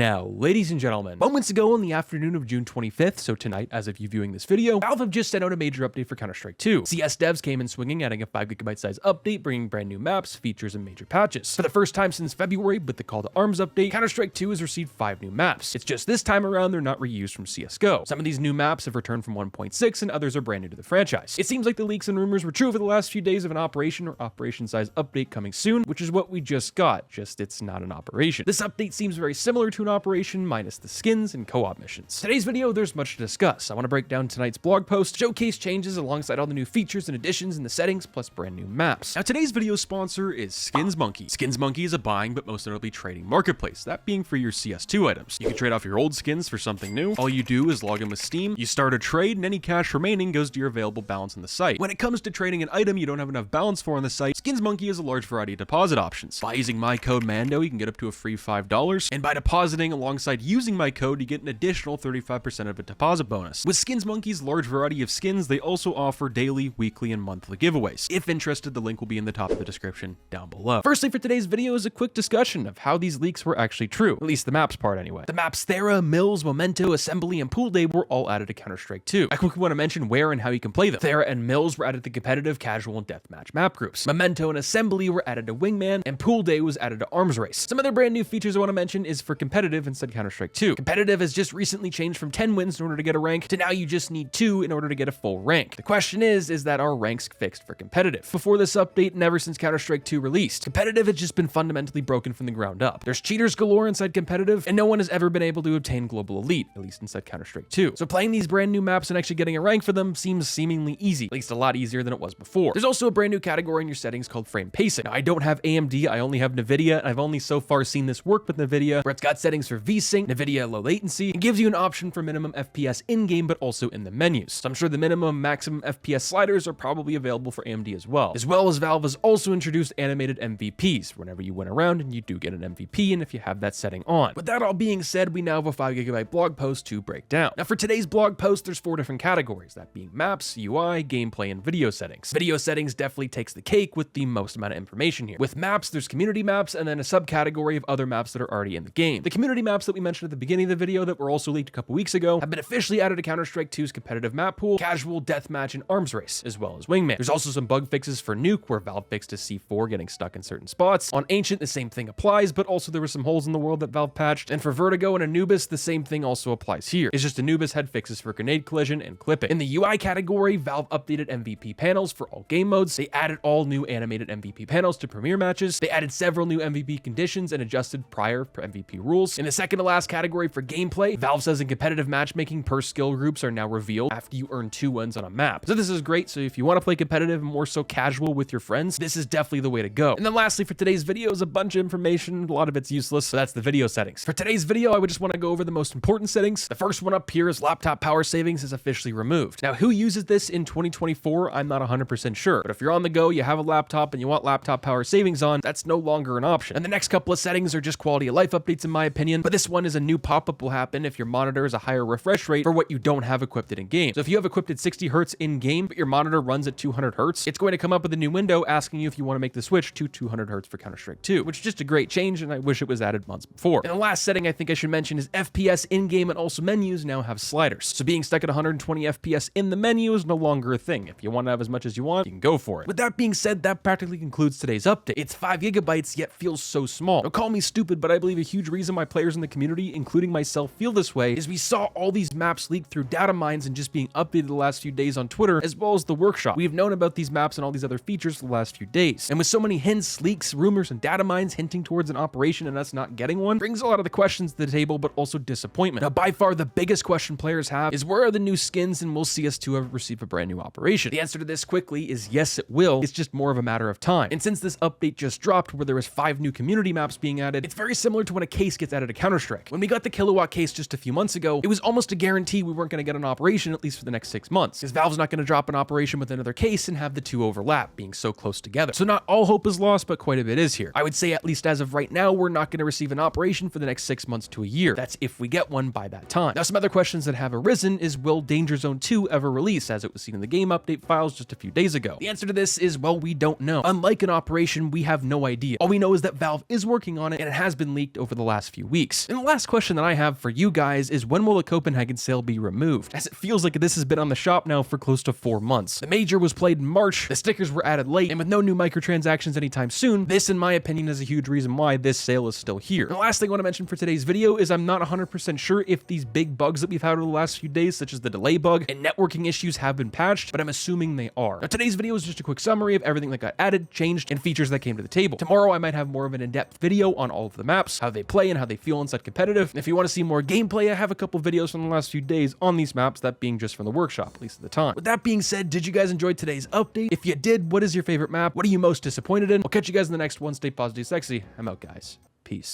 Now, ladies and gentlemen, moments ago on the afternoon of June 25th, so tonight as of you viewing this video, Valve have just sent out a major update for Counter-Strike 2. CS devs came in swinging, adding a 5GB size update, bringing brand new maps, features, and major patches. For the first time since February, with the Call to Arms update, Counter-Strike 2 has received 5 new maps. It's just this time around they're not reused from CSGO. Some of these new maps have returned from 1.6 and others are brand new to the franchise. It seems like the leaks and rumors were true over the last few days of an operation or operation size update coming soon, which is what we just got, just it's not an operation. This update seems very similar to an operation minus the skins and co-op missions. Today's video, there's much to discuss. I want to break down tonight's blog post, showcase changes alongside all the new features and additions in the settings, plus brand new maps. Now today's video sponsor is SkinsMonkey. SkinsMonkey is a buying but most notably trading marketplace, that being for your CS2 items. You can trade off your old skins for something new. All you do is log in with Steam, you start a trade, and any cash remaining goes to your available balance on the site. When it comes to trading an item you don't have enough balance for on the site, SkinsMonkey has a large variety of deposit options. By using my code MANDO, you can get up to a free $5, and by depositing alongside using my code, you get an additional 35% of a deposit bonus. With SkinsMonkey's large variety of skins, they also offer daily, weekly, and monthly giveaways. If interested, the link will be in the top of the description down below. Firstly, for today's video is a quick discussion of how these leaks were actually true, at least the maps part anyway. The maps Thera, Mills, Memento, Assembly, and Pool Day were all added to Counter-Strike 2. I quickly want to mention where and how you can play them. Thera and Mills were added to competitive, casual, and deathmatch map groups. Memento and Assembly were added to Wingman, and Pool Day was added to Arms Race. Some other brand new features I want to mention is for competitive instead Counter-Strike 2. Competitive has just recently changed from 10 wins in order to get a rank to now you just need 2 in order to get a full rank. The question is that our ranks fixed for competitive? Before this update and ever since Counter-Strike 2 released, competitive has just been fundamentally broken from the ground up. There's cheaters galore inside competitive, and no one has ever been able to obtain global elite, at least inside Counter-Strike 2. So playing these brand new maps and actually getting a rank for them seems seemingly easy, at least a lot easier than it was before. There's also a brand new category in your settings called frame pacing. Now, I don't have AMD, I only have NVIDIA, and I've only so far seen this work with NVIDIA, where it's got settings for VSync, NVIDIA low latency, and gives you an option for minimum FPS in-game, but also in the menus. So I'm sure the minimum maximum FPS sliders are probably available for AMD as well. Valve has also introduced animated MVPs, whenever you win a round and you do get an MVP, and if you have that setting on. With that all being said, we now have a 5GB blog post to break down. Now for today's blog post, there's 4 different categories, that being maps, UI, gameplay, and video settings. Video settings definitely takes the cake with the most amount of information here. With maps, there's community maps, and then a subcategory of other maps that are already in the game. The community maps that we mentioned at the beginning of the video that were also leaked a couple weeks ago have been officially added to Counter-Strike 2's competitive map pool, casual, deathmatch, and arms race, as well as Wingman. There's also some bug fixes for Nuke, where Valve fixed a C4 getting stuck in certain spots. On Ancient, the same thing applies, but also there were some holes in the world that Valve patched. And for Vertigo and Anubis, the same thing also applies here. It's just Anubis had fixes for grenade collision and clipping. In the UI category, Valve updated MVP panels for all game modes. They added all new animated MVP panels to Premier matches. They added several new MVP conditions and adjusted prior MVP rules. In the second to last category for gameplay, Valve says in competitive matchmaking, per skill groups are now revealed after you earn 2 wins on a map. So this is great. So if you want to play competitive and more so casual with your friends, this is definitely the way to go. And then lastly, for today's video is a bunch of information. A lot of it's useless, so that's the video settings. For today's video, I would just want to go over the most important settings. The first one up here is laptop power savings is officially removed. Now, who uses this in 2024? I'm not 100% sure, but if you're on the go, you have a laptop and you want laptop power savings on, that's no longer an option. And the next couple of settings are just quality of life updates in my opinion, but this one is a new pop-up will happen if your monitor is a higher refresh rate for what you don't have equipped in game. So if you have equipped at 60 Hz in game, but your monitor runs at 200 Hz, it's going to come up with a new window asking you if you want to make the switch to 200 Hz for Counter-Strike 2, which is just a great change, and I wish it was added months before. And the last setting I think I should mention is FPS in-game and also menus now have sliders. So being stuck at 120 FPS in the menu is no longer a thing. If you want to have as much as you want, you can go for it. With that being said, that practically concludes today's update. It's 5GB, yet feels so small. Now call me stupid, but I believe a huge reason why players in the community, including myself, feel this way is we saw all these maps leaked through data mines and just being updated the last few days on Twitter, as well as the workshop. We've known about these maps and all these other features for the last few days. And with so many hints, leaks, rumors, and data mines hinting towards an operation and us not getting one, brings a lot of the questions to the table, but also disappointment. Now, by far the biggest question players have is where are the new skins and will CS2 ever receive a brand new operation? The answer to this quickly is yes, it will. It's just more of a matter of time. And since this update just dropped where there was 5 new community maps being added, it's very similar to when a case gets added to Counter-Strike. When we got the Kilowatt case just a few months ago, it was almost a guarantee we weren't going to get an operation at least for the next 6 months, because Valve's not going to drop an operation with another case and have the 2 overlap, being so close together. So not all hope is lost, but quite a bit is here. I would say at least as of right now, we're not going to receive an operation for the next 6 months to a year. That's if we get one by that time. Now, some other questions that have arisen is, will Danger Zone 2 ever release, as it was seen in the game update files just a few days ago? The answer to this is, well, we don't know. Unlike an operation, we have no idea. All we know is that Valve is working on it, and it has been leaked over the last few weeks. And the last question that I have for you guys is, when will the Copenhagen sale be removed? As it feels like this has been on the shop now for close to 4 months. The major was played in March, the stickers were added late, and with no new microtransactions anytime soon, this in my opinion is a huge reason why this sale is still here. And the last thing I want to mention for today's video is I'm not 100% sure if these big bugs that we've had over the last few days, such as the delay bug and networking issues, have been patched, but I'm assuming they are. Now today's video is just a quick summary of everything that got added, changed, and features that came to the table. Tomorrow I might have more of an in-depth video on all of the maps, how they play and how they feel inside competitive. And if you want to see more gameplay, I have a couple videos from the last few days on these maps, that being just from the workshop, at least at the time. With that being said, did you guys enjoy today's update? If you did, what is your favorite map? What are you most disappointed in? I'll catch you guys in the next one. Stay positive, sexy. I'm out, guys. Peace.